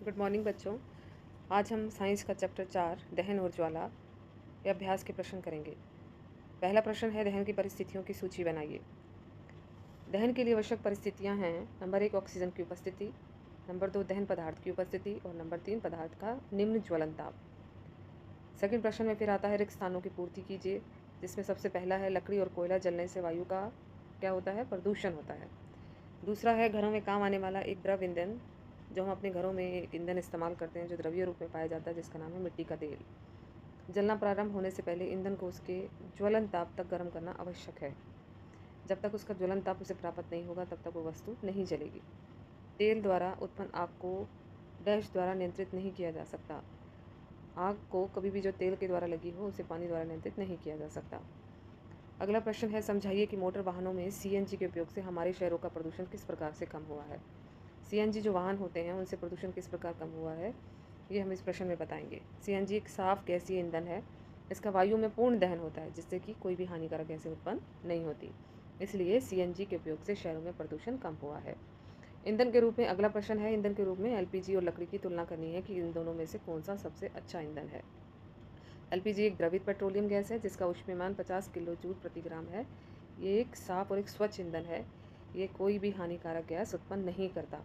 Good morning बच्चों। आज हम साइंस का चैप्टर 4 दहन और ज्वाला के अभ्यास के प्रश्न करेंगे। पहला प्रश्न है, दहन की परिस्थितियों की सूची बनाइए। दहन के लिए आवश्यक परिस्थितियां हैं: नंबर 1 ऑक्सीजन की उपस्थिति, नंबर 2 दहन पदार्थ की उपस्थिति और नंबर 3 पदार्थ का निम्न ज्वलन ताप। सेकंड प्रश्न में फिर आता है, रिक्त स्थानों की पूर्ति कीजिए, जिसमें सबसे पहला है, लकड़ी और कोयला जलने से वायु का क्या होता है, प्रदूषण होता है। दूसरा है, घरों में काम आने वाला एक द्रव ईंधन, जो हम अपने घरों में एक ईंधन इस्तेमाल करते हैं, जो द्रव्य रूप में पाया जाता है, जिसका नाम है मिट्टी का तेल। जलना प्रारंभ होने से पहले ईंधन को उसके ज्वलन ताप तक गर्म करना आवश्यक है। जब तक उसका ज्वलन ताप उसे प्राप्त नहीं होगा, तब तक वो वस्तु नहीं जलेगी। तेल द्वारा उत्पन्न आग को डैश द्वारा नियंत्रित नहीं किया जा सकता। आग को कभी भी जो तेल के द्वारा लगी हो, उसे पानी द्वारा नियंत्रित नहीं किया जा सकता। अगला प्रश्न है, समझाइए कि मोटर वाहनों में सीएनजी के उपयोग से हमारे शहरों का प्रदूषण किस प्रकार से कम हुआ है। सीएनजी जो वाहन होते हैं, उनसे प्रदूषण किस प्रकार कम हुआ है, ये हम इस प्रश्न में बताएंगे। सीएनजी एक साफ गैसीय ईंधन है। इसका वायु में पूर्ण दहन होता है, जिससे कि कोई भी हानिकारक गैसें उत्पन्न नहीं होती। इसलिए सीएनजी के उपयोग से शहरों में प्रदूषण कम हुआ है। ईंधन के रूप में अगला प्रश्न है, ईंधन के रूप में एलपीजी और लकड़ी की तुलना करनी है कि इन दोनों में से कौन सा सबसे अच्छा ईंधन है। एलपीजी एक द्रवित पेट्रोलियम गैस है, जिसका ऊष्मीमान 50 किलो जूल प्रति ग्राम है। ये एक साफ और एक स्वच्छ ईंधन है। ये कोई भी हानिकारक गैस उत्पन्न नहीं करता।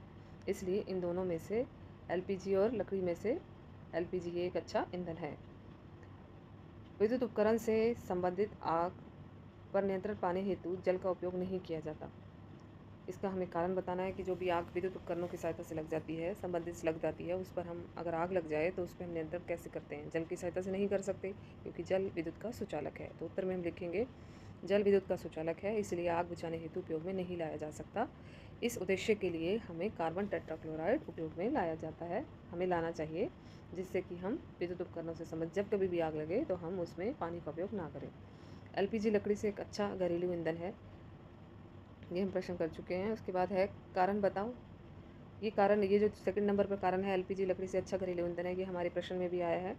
इसलिए इन दोनों में से एलपीजी और लकड़ी में से एलपीजी एक अच्छा ईंधन है। विद्युत उपकरण से संबंधित आग पर नियंत्रण पाने हेतु जल का उपयोग नहीं किया जाता। इसका हमें कारण बताना है कि जो भी आग विद्युत उपकरणों की सहायता से लग जाती है, संबंधित से लग जाती है, उस पर हम अगर आग लग जाए तो उस पर हम नियंत्रण कैसे करते हैं। जल की सहायता से नहीं कर सकते, क्योंकि जल विद्युत का सुचालक है। तो उत्तर में हम लिखेंगे, जल विद्युत का सुचालक है, इसलिए आग बुझाने हेतु उपयोग में नहीं लाया जा सकता। इस उद्देश्य के लिए हमें कार्बन टेट्राक्लोराइड उपयोग में लाया जाता है, हमें लाना चाहिए, जिससे कि हम विद्युत उपकरणों से संबंधित जब कभी भी आग लगे तो हम उसमें पानी का उपयोग ना करें। एलपीजी लकड़ी से एक अच्छा घरेलू ईंधन है। ये हम प्रश्न कर चुके हैं। उसके बाद है, कारण बताओ। ये कारण, ये जो सेकंड नंबर पर कारण है, एलपीजी लकड़ी से अच्छा घरेलू ईंधन है, ये हमारे प्रश्न में भी आया है।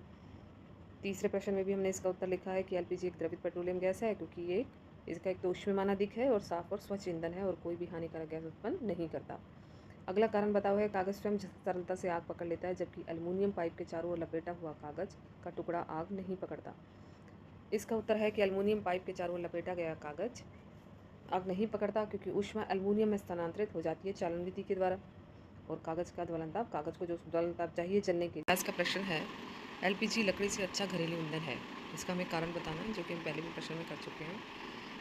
तीसरे प्रश्न में भी हमने इसका उत्तर लिखा है कि एलपीजी एक द्रवित पेट्रोलियम गैस है, क्योंकि ये इसका एक तो ऊष्मीमान अधिक है और साफ और स्वच्छ ईंधन है और कोई भी हानिकारक गैस उत्पन्न नहीं करता। अगला कारण बताओ है, कागज स्वयं सरलता से आग पकड़ लेता है, जबकि एल्युमिनियम पाइप के चारों ओर लपेटा हुआ कागज का टुकड़ा आग नहीं पकड़ता। इसका उत्तर है कि एल्युमिनियम पाइप के चारों ओर लपेटा गया कागज आग नहीं पकड़ता, क्योंकि ऊष्मा एल्युमिनियम में स्थानांतरित हो जाती है चालन विधि के द्वारा, और कागज का ज्वलन ताप, कागज को जो ज्वलन ताप चाहिए जलने के लिए। आज का प्रश्न है, एलपीजी लकड़ी से अच्छा घरेलू ईंधन है। इसका हमें कारण बताना है, जो कि हम पहले भी प्रश्न में कर चुके हैं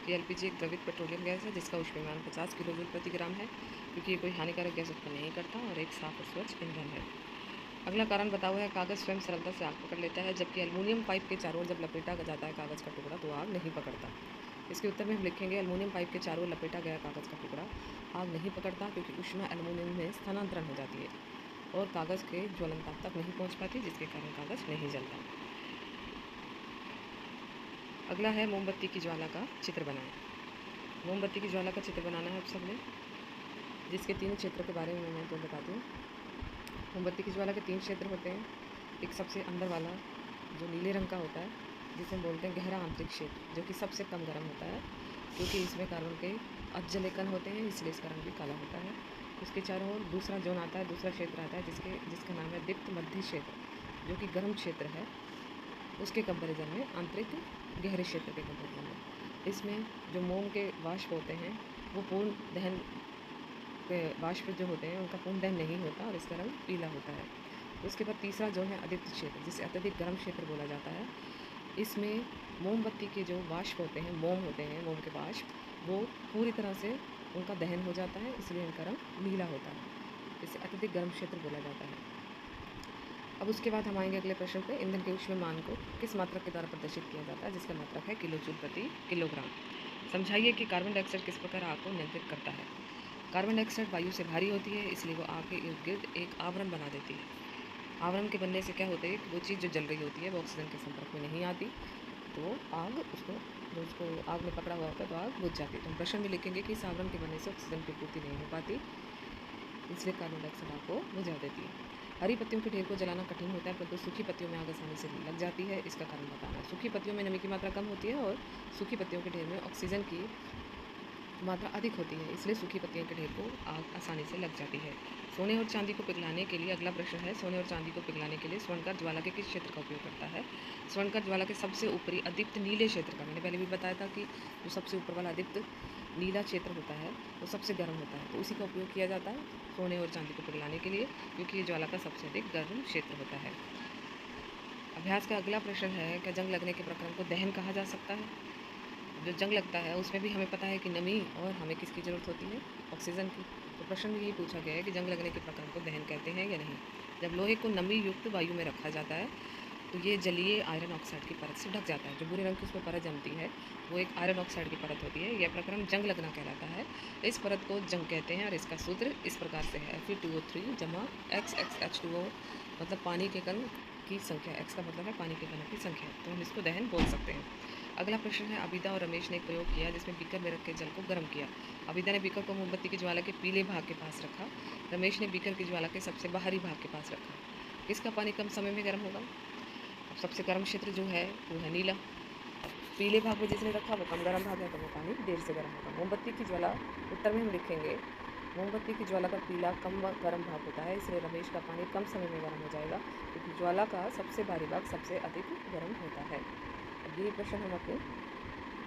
कि एलपीजी एक द्रवित पेट्रोलियम गैस है, जिसका ऊष्मीमान 50 किलो जूल प्रति ग्राम है, क्योंकि ये कोई हानिकारक गैस उत्पन्न नहीं करता और एक साफ और स्वच्छ ईंधन है। अगला कारण बताओ है, कागज स्वयं सरलता से आग पकड़ लेता है, जबकि एल्युमिनियम पाइप के चारों ओर जब लपेटा जाता है कागज का टुकड़ा, तो आग नहीं पकड़ता। इसके उत्तर में हम लिखेंगे, एल्युमिनियम पाइप के चारों ओर लपेटा गया कागज का टुकड़ा आग नहीं पकड़ता, क्योंकि ऊष्मा एल्युमिनियम में स्थानांतरण हो जाती है और कागज के ज्वलन ताप तक नहीं पहुंच पाती, जिसके कारण कागज नहीं जलता। अगला है, मोमबत्ती की ज्वाला का चित्र बनाएं। मोमबत्ती की ज्वाला का चित्र बनाना है आप सबने, जिसके तीन क्षेत्रों के बारे में मैं तो बताती हूँ। मोमबत्ती की ज्वाला के तीन क्षेत्र होते हैं। एक सबसे अंदर वाला जो नीले रंग का होता है, जिसे हम बोलते हैं गहरा आंतरिक क्षेत्र, जो कि सबसे कम गर्म होता है, क्योंकि इसमें कार्बन के अजलेकन होते हैं, इसलिए इसका रंग भी काला होता है। उसके चारों ओर दूसरा जोन आता है, दूसरा क्षेत्र आता है, जिसका नाम है दीप्त मध्य क्षेत्र, जो कि गर्म क्षेत्र है। उसके कंपेरिजन में आंतरिक गहरे क्षेत्र के कंपेरिजन में इसमें जो मोम के वाष्प होते हैं, वो पूर्ण दहन वाष्प जो होते हैं, उनका पूर्ण दहन नहीं होता और इसका रंग पीला होता है। उसके बाद तीसरा जो है अदीप्त क्षेत्र, जिसे अत्यधिक गर्म क्षेत्र बोला जाता है। इसमें मोमबत्ती के जो वाष्प होते हैं, मोम होते हैं, मोम के वाष्प, वो पूरी तरह से उनका दहन हो जाता है, इसलिए इनका रंग नीला होता है। इसे अत्यधिक गर्म क्षेत्र बोला जाता है। अब उसके बाद हम आएंगे अगले प्रश्न पे, ईंधन के ऊष्मीमान को किस मात्रक के द्वारा प्रदर्शित किया जाता है, जिसका मात्रक है किलो जूल प्रति किलोग्राम। समझाइए कि कार्बन डाइऑक्साइड किस प्रकार आग को नियंत्रित करता है। कार्बन डाइऑक्साइड वायु से भारी होती है, इसलिए वो आग के इर्द गिर्द एक आवरण बना देती है। आवरण के बनने से क्या होता है कि वो चीज़ जो जल रही होती है वो ऑक्सीजन के संपर्क में नहीं आती, तो आग उसको आग में पकड़ा हुआ होता है, तो आग बुझ जाती है। तो हम प्रश्न में लिखेंगे कि इस आवरण के बनने से ऑक्सीजन की पूर्ति नहीं हो पाती, इसलिए कार्बन डाइऑक्साइड आग को बुझा देती है। हरी पत्तियों के ढेर को जलाना कठिन होता है, परंतु सूखी पत्तियों में आग आसानी से लग जाती है। इसका कारण बताना है। सूखी पत्तियों में नमी की मात्रा कम होती है और सूखी पत्तियों के ढेर में ऑक्सीजन की मात्रा अधिक होती है, इसलिए सूखी पत्तियों के ढेर को आग आसानी से लग जाती है। सोने और चांदी को पिघलाने के लिए अगला प्रश्न है, सोने और चांदी को पिघलाने के लिए स्वर्णकार ज्वाला के किस क्षेत्र का उपयोग करता है? स्वर्णकार ज्वाला के सबसे ऊपरी अदीप्त नीले क्षेत्र का, मैंने पहले भी बताया था कि जो सबसे ऊपर वाला अदीप्त नीला क्षेत्र होता है वो सबसे गर्म होता है, तो उसी का उपयोग किया जाता है सोने और चांदी को पिघलाने के लिए, क्योंकि ये ज्वाला का सबसे अधिक गर्म क्षेत्र होता है। अभ्यास का अगला प्रश्न है, क्या जंग लगने के प्रक्रम को दहन कहा जा सकता है? जो जंग लगता है उसमें भी हमें पता है कि नमी और हमें किसकी ज़रूरत होती है? ऑक्सीजन की। तो प्रश्न में यही पूछा गया है कि जंग लगने के प्रक्रम को दहन कहते हैं या नहीं। जब लोहे को नमी युक्त वायु में रखा जाता है तो ये जलीय आयरन ऑक्साइड की परत से ढक जाता है। जो भूरे रंग की उसमें परत जमती है वो एक आयरन ऑक्साइड की परत होती है। यह प्रक्रम जंग लगना कहलाता है। इस परत को जंग कहते हैं और इसका सूत्र इस प्रकार से है, Fe2O3 जमा XXH2O, मतलब पानी के कण की संख्या। X का मतलब है पानी के कणों की संख्या, तो हम इसको दहन बोल सकते हैं। अगला प्रश्न है, अबिदा और रमेश ने एक प्रयोग किया जिसमें बीकर में रख के जल को गर्म किया। अबिदा ने बीकर को मोमबत्ती की ज्वाला के पीले भाग के पास रखा, रमेश ने बीकर की ज्वाला के सबसे बाहरी भाग के पास रखा। किसका पानी कम समय में गर्म होगा? अब सबसे गर्म क्षेत्र जो है वो है नीला। पीले भाग में जिसने रखा वो कम गर्म भाग है, तो वो पानी देर से गर्म होगा। मोमबत्ती की ज्वाला, उत्तर में हम लिखेंगे मोमबत्ती की ज्वाला का पीला कम गर्म भाग होता है, इसलिए रमेश का पानी कम समय में गर्म हो जाएगा, क्योंकि ज्वाला का सबसे बाहरी भाग सबसे अधिक गर्म होता है। अब यही प्रश्न हम अपनी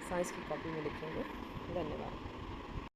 साइंस की कॉपी में लिखेंगे। धन्यवाद।